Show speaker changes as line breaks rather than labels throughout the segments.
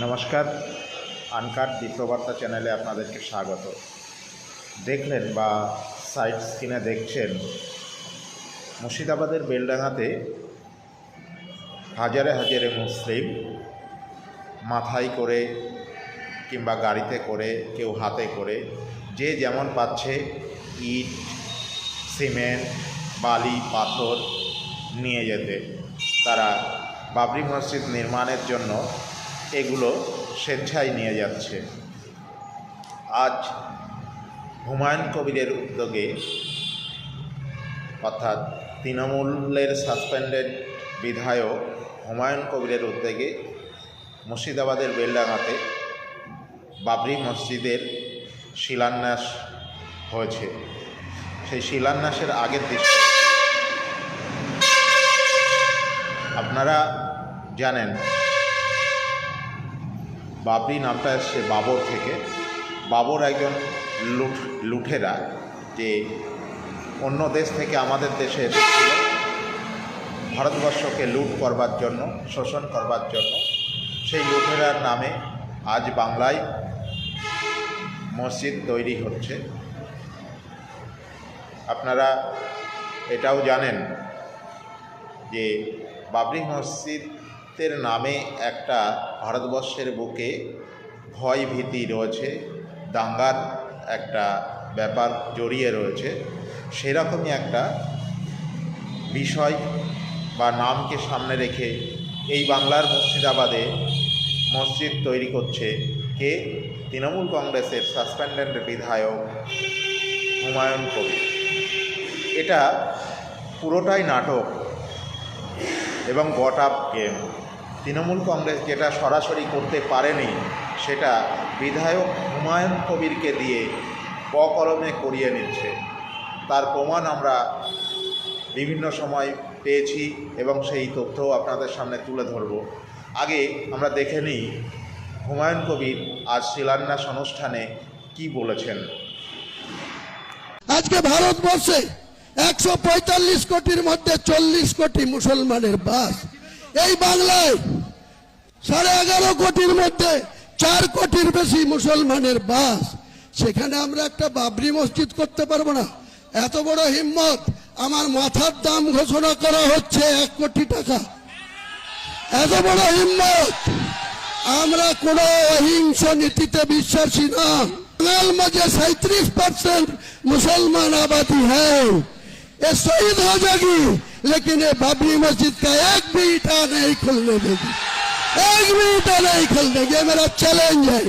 নমস্কার, আনকাট দীপ্তবার্তা চ্যানেলে আপনাদেরকে স্বাগত। দেখলেন বা সাইড স্ক্রিনে দেখছেন, মুর্শিদাবাদের বেলডাঙাতে হাজারে হাজারে মুসলিম মাথায় করে কিংবা গাড়িতে করে, কেউ হাতে করে, যে যেমন পাচ্ছে ইট, সিমেন্ট, বালি, পাথর নিয়ে যেতে তারা বাবরি মসজিদ নির্মাণের জন্য এগুলো স্বেচ্ছায় নিয়ে যাচ্ছে। আজ হুমায়ুন কবিরের উদ্যোগে, অর্থাৎ তৃণমূলের সাসপেন্ডেড বিধায়ক হুমায়ুন কবিরের উদ্যোগে মুর্শিদাবাদের বেলডাঙাতে বাবরি মসজিদের শিলান্যাস হয়েছে। সেই শিলান্যাসের আগের দৃশ্য আপনারা জানেন, বাবরি নামটা এসছে বাবর থেকে। বাবর একজন লুঠেরা, যে অন্য দেশ থেকে আমাদের দেশে এসেছিল ভারতবর্ষকে লুট করবার জন্য, শোষণ করবার জন্য। সেই লুঠেরার নামে আজ বাংলায় মসজিদ তৈরি হচ্ছে। আপনারা এটাও জানেন যে বাবরি মসজিদের নামে একটা ভারতবর্ষের বুকে ভয় ভীতি রয়েছে, দাঙ্গার একটা ব্যাপার জড়িয়ে রয়েছে। সেরকমই একটা বিষয় বা নামকে সামনে রেখে এই বাংলার মুর্শিদাবাদে মসজিদ তৈরি করছে কে? তৃণমূল কংগ্রেসের সাসপেন্ডেড বিধায়ক হুমায়ুন কবির। এটা পুরোটাই নাটক এবং got up game. Trinamool Congress যেটা সরাসরি করতে পারেনি, সেটা বিধায়ক হুমায়ুন কবিরকে দিয়ে কলমে করিয়ে নিচ্ছে। তার প্রমাণ আমরা বিভিন্ন সময় পেয়েছি এবং সেই তথ্যও আপনাদের সামনে তুলে ধরব। আগে আমরা দেখে নিই হুমায়ুন কবির আজ শিলান্যাস অনুষ্ঠানে কি বলেছেন।
আজকে ভারতবর্ষে 145 কোটির মধ্যে 40 কোটি মুসলমানের বাস। এই বাংলায় 11.5 কোটির মধ্যে 4 কোটির বেশি মুসলমানের বাস। সেখানে আমরা একটা বাবরি মসজিদ করতে পারবো না? এত বড় হিম্মত! আমার মাথার দাম ঘোষণা করা হচ্ছে 1 কোটি টাকা। এত বড় হিম্মত! আমরা কোন অহিংস নীতিতে বিশ্বাসী না। बंगाल में जो 37% मुसलमान आबादी है, ये शहीद हो जाएगी, लेकिन ये बाबरी मस्जिद का एक भी ईंटा नहीं खुलने देगी, एक भी ईंटा नहीं खुलने देगी। मेरा चैलेंज है।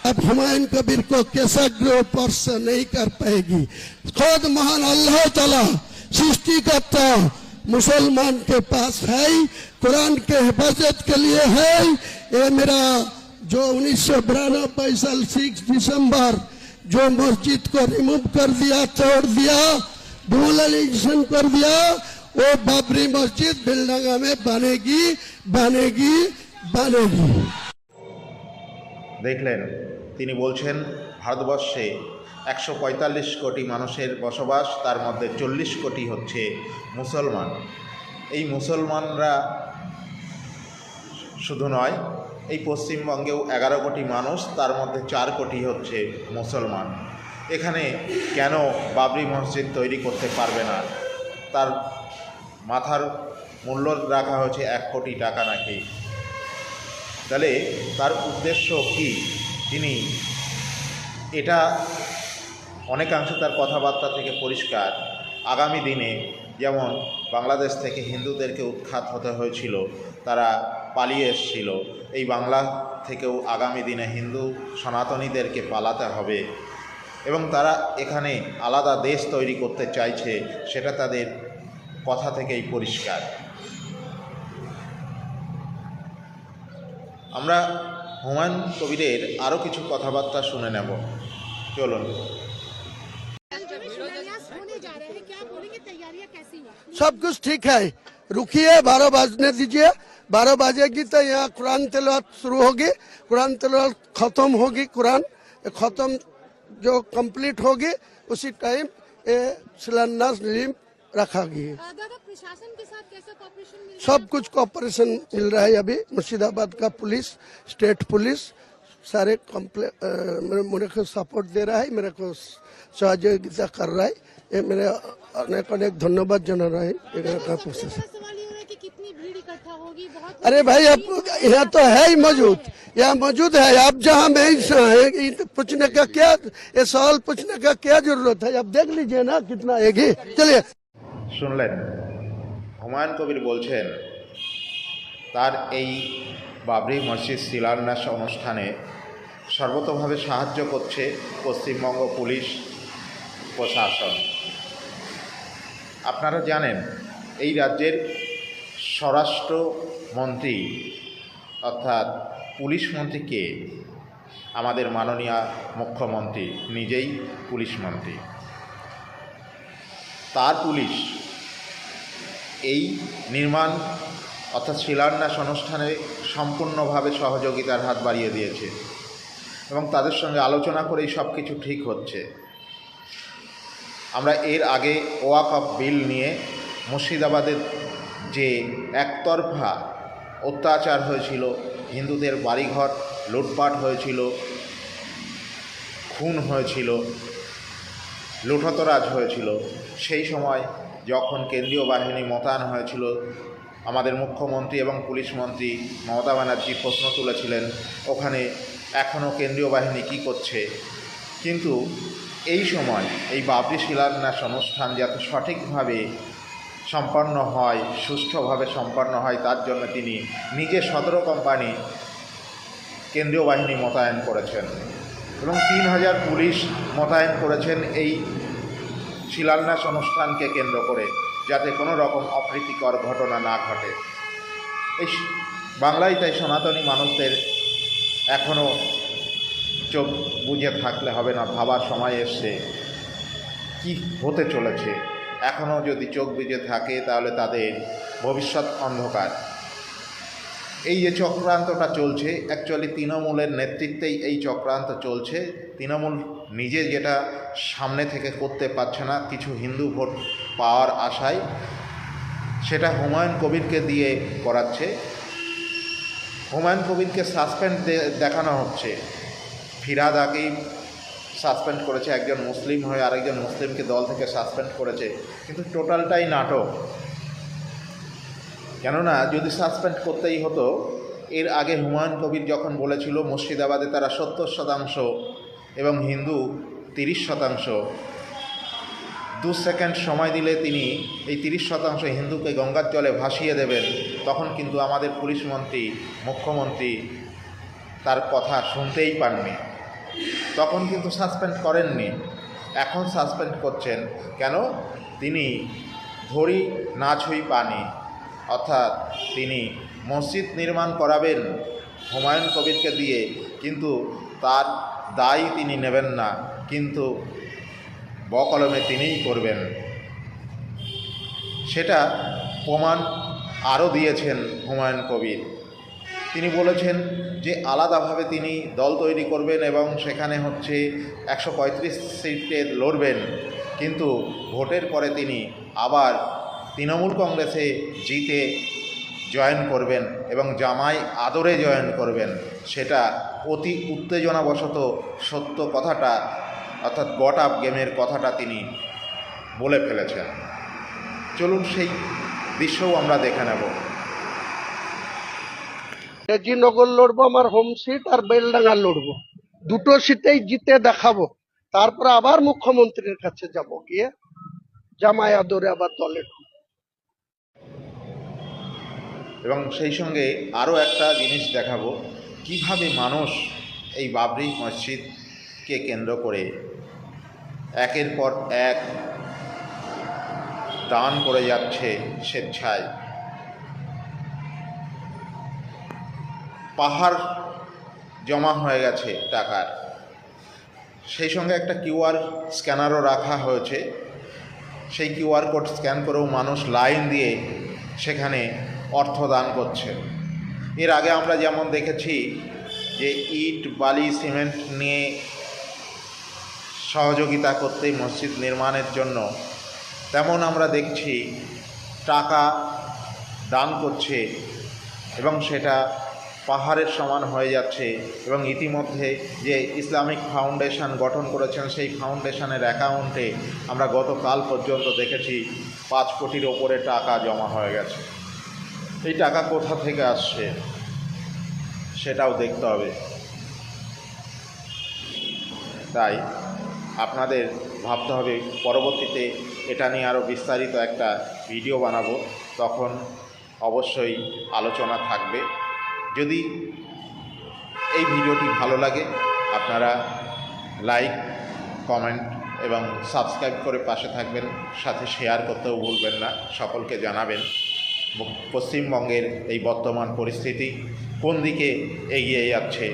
अब हुमायूं कबीर को केसग्र स्पर्श नहीं कर पाएगी। खुद महान अल्लाह ताला सृष्टिकर्ता मुसलमान के पास है, कुरान के हिफाजत के लिए है। ये मेरा जो 1992 साल 6 दिसंबर जो मस्जिद को रिमूव कर दिया, तोड़ दिया, डिमोलिशन कर दिया, वो बाबरी मस्जिद बेलडांगा में बनेगी बनेगी बनेगी।
দেখলেন, তিনি বলছেন ভারতবর্ষে 145 কোটি মানুষের বসবাস, তার মধ্যে 40 কোটি হচ্ছে মুসলমান। এই মুসলমানরা শুধু নয়, এই পশ্চিমবঙ্গেও 11 কোটি মানুষ, তার মধ্যে 4 কোটি হচ্ছে মুসলমান। এখানে কেন বাবরি মসজিদ তৈরি করতে পারবে না? তার মাথার মূল্য রাখা হয়েছে 1 কোটি টাকা নাকি। তাহলে তার উদ্দেশ্য কি? তিনি এটা অনেকাংশে তার কথাবার্তা থেকে পরিষ্কার। আগামী দিনে যেমন বাংলাদেশ থেকে হিন্দুদেরকে উৎখাত হতে হয়েছিল, তারা পালিয়ে এসেছিল, এই বাংলা থেকেও আগামী দিনে হিন্দু সনাতনীদেরকে পালাতে হবে এবং তারা এখানে আলাদা দেশ তৈরি করতে চাইছে, সেটা তাদের কথা থেকেই পরিষ্কার। আমরা হুমায়ুন কবিরের আরও কিছু কথাবার্তা শুনে নেব। চলুন।
शिलान्यास होने जा रहे हैं, क्या बोलेंगे, तैयारियां कैसी हैं?
सब कुछ ठीक है, रुकिए 12 बजने दीजिए। 12 बजेगी तो यहाँ कुरान तिलावत शुरू होगी, कुरान तिलावत खत्म होगी, कुरान खत्म जो कंप्लीट होगी उसी टाइम ये शिलान्यास नींव रखा गया।
दादा, प्रशासन के साथ कैसा कॉपरेशन मिल रहा है?
सब कुछ कॉपरेशन मिल रहा है। अभी मुर्शिदाबाद का पुलिस, स्टेट पुलिस सारे मेरे को सपोर्ट दे रहा है, मेरे को सहयोगिता कर रहा है। ये मेरे अनेक अनेक धन्यवाद जना रहा है। प्रोसेस
सवाल ये हो रहा है कि कितनी भीड़ इकट्ठा होगी, बहुत
अरे भाई अब यहाँ तो है ही मौजूद, यहाँ मौजूद है। आप जहाँ में ही है, ये पूछने का क्या, ये सवाल पूछने का क्या जरूरत है? आप देख लीजिए ना कितना आएगी। चलिए।
শুনলেন, হুমায়ুন কবির বলছেন তার এই বাবরি মসজিদ শিলান্যাস অনুষ্ঠানে সর্বতোভাবে সাহায্য করছে পশ্চিমবঙ্গ পুলিশ প্রশাসন। আপনারা জানেন এই রাজ্যের স্বরাষ্ট্রমন্ত্রী অর্থাৎ পুলিশ মন্ত্রী কে? আমাদের মাননীয় মুখ্যমন্ত্রী নিজেই পুলিশ মন্ত্রী। তার পুলিশ এই নির্মাণ অর্থাৎ শিলান্যাস অনুষ্ঠানে সম্পূর্ণভাবে সহযোগিতার হাত বাড়িয়ে দিয়েছে এবং তাদের সঙ্গে আলোচনা করেই সব কিছু ঠিক হচ্ছে। আমরা এর আগে ওয়াকফ বিল নিয়ে মুর্শিদাবাদের যে একতরফা অত্যাচার হয়েছিল, হিন্দুদের বাড়িঘর লুটপাট হয়েছিল, খুন হয়েছিল, লুঠতরাজ হয়েছিল, সেই সময় যখন কেন্দ্রীয় বাহিনী মোতায়েন হয়েছিল, আমাদের মুখ্যমন্ত্রী এবং পুলিশ মন্ত্রী মমতা ব্যানার্জি প্রশ্ন তুলেছিলেন ওখানে এখনও কেন্দ্রীয় বাহিনী কী করছে। কিন্তু এই সময় এই বাবরি শিলান্যাস অনুষ্ঠান যাতে সঠিকভাবে সম্পন্ন হয়, সুষ্ঠুভাবে সম্পন্ন হয়, তার জন্য তিনি নিজে 17 কোম্পানি কেন্দ্রীয় বাহিনী মোতায়েন করেছেন এবং 3000 পুলিশ মোতায়েন করেছেন এই শিলান্যাস অনুষ্ঠানকে কেন্দ্র করে, যাতে কোনো রকম অপ্রীতিকর ঘটনা না ঘটে। এই বাংলায় তাই সনাতনী মানুষদের এখনও চোখ বুজে থাকলে হবে না, ভাবার সময় এসছে কি হতে চলেছে। এখনও যদি চোখ বুজে থাকে তাহলে তাদের ভবিষ্যৎ অন্ধকার। এই যে চক্রান্তটা চলছে, অ্যাকচুয়ালি তৃণমূলের নেতৃত্বেই এই চক্রান্ত চলছে। তৃণমূল নিজে যেটা সামনে থেকে করতে পারছে না কিছু হিন্দু ভোট পাওয়ার আশায়, সেটা হুমায়ুন কবিরকে দিয়ে করাচ্ছে। হুমায়ুন কবিরকে সাসপেন্ড দেখানো হচ্ছে, ফিরহাদ হাকিম সাসপেন্ড করেছে, একজন মুসলিম হয়ে আরেকজন মুসলিমকে দল থেকে সাসপেন্ড করেছে, কিন্তু টোটালটাই নাটক। কেননা যদি সাসপেন্ড করতেই হতো, এর আগে হুমায়ুন কবির যখন বলেছিল মুর্শিদাবাদে তারা 70% এবং হিন্দু 30%, 2 সেকেন্ড সময় দিলে তিনি এই 30% হিন্দুকে গঙ্গার জলে ভাসিয়ে দেবেন, তখন কিন্তু আমাদের পুলিশ মন্ত্রী মুখ্যমন্ত্রী তার কথা শুনতেই পাননি, তখন কিন্তু সাসপেন্ড করেননি। এখন সাসপেন্ড করছেন কেন? তিনি ধরি না ছুঁই পানি, অর্থাৎ তিনি মসজিদ নির্মাণ করাবেন হুমায়ুন কবিরকে দিয়ে, কিন্তু তার দায় তিনি নেবেন না, কিন্তু বকলমে তিনিই করবেন। সেটা প্রমাণ আরও দিয়েছেন হুমায়ুন কবির। তিনি বলেছেন যে আলাদাভাবে তিনি দল তৈরি করবেন এবং সেখানে 135 সিটে লড়বেন, কিন্তু ভোটের পরে তিনি আবার তৃণমূল কংগ্রেসে জিতে জয়েন করবেন এবং জামাই আদরে জয়েন করবেন। সেটা অতি উত্তেজনাবশত সত্য কথাটা, অর্থাৎ গট আপ গেমের কথাটা তিনি বলে ফেলেছেন। চলুন সেই দৃশ্যও আমরা দেখে নেব।
রেজিনগর লড়বো, আমার হোম সিট, আর বেলডাঙ্গা লড়বো, দুটো সিটেই জিতে দেখাবো। তারপর আবার মুখ্যমন্ত্রীর কাছে যাব, গিয়ে জামাই আদরে আবার দলে ঢুকবো।
এবং সেই সঙ্গে আরও একটা জিনিস দেখাবো, কিভাবে মানুষ এই বাবরি মসজিদকে কেন্দ্র করে একের পর এক দান করে যাচ্ছে স্বেচ্ছায়। পাহাড় জমা হয়ে গেছে টাকার। সেই সঙ্গে একটা কিউআর স্ক্যানারও রাখা হয়েছে। সেই কিউআর কোড স্ক্যান করেও মানুষ লাইন দিয়ে সেখানে অর্থ দান করছে। এর আগে আমরা যেমন দেখেছি যে ইট বালি সিমেন্ট নিয়ে সহযোগিতা করতে মসজিদ নির্মাণের জন্য, তেমন আমরা দেখছি টাকা দান করছে এবং সেটা পাহাড়ের সমান হয়ে যাচ্ছে। এবং ইতিমধ্যে যে ইসলামিক ফাউন্ডেশন গঠন করেছেন সেই ফাউন্ডেশনের অ্যাকাউন্টে আমরা গতকাল পর্যন্ত দেখেছি 5 কোটির ওপরে টাকা জমা হয়ে গেছে। এই টাকা কোথা থেকে আসছে সেটাও দেখতে হবে। তাই আপনাদের ভাবতে হবে, পরবর্তীতে এটা নিয়ে আরও বিস্তারিত একটা ভিডিও বানাবো, তখন অবশ্যই আলোচনা থাকবে। যদি এই ভিডিওটি ভালো লাগে আপনারা লাইক, কমেন্ট এবং সাবস্ক্রাইব করে পাশে থাকবেন, সাথে শেয়ার করতেও ভুলবেন না। সকলকে জানাবেন পশ্চিমবঙ্গের এই বর্তমান পরিস্থিতি কোন দিকে এগিয়ে যাচ্ছে।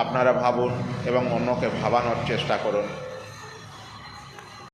আপনারা ভাবুন এবং অন্যকে ভাবানোর চেষ্টা করুন।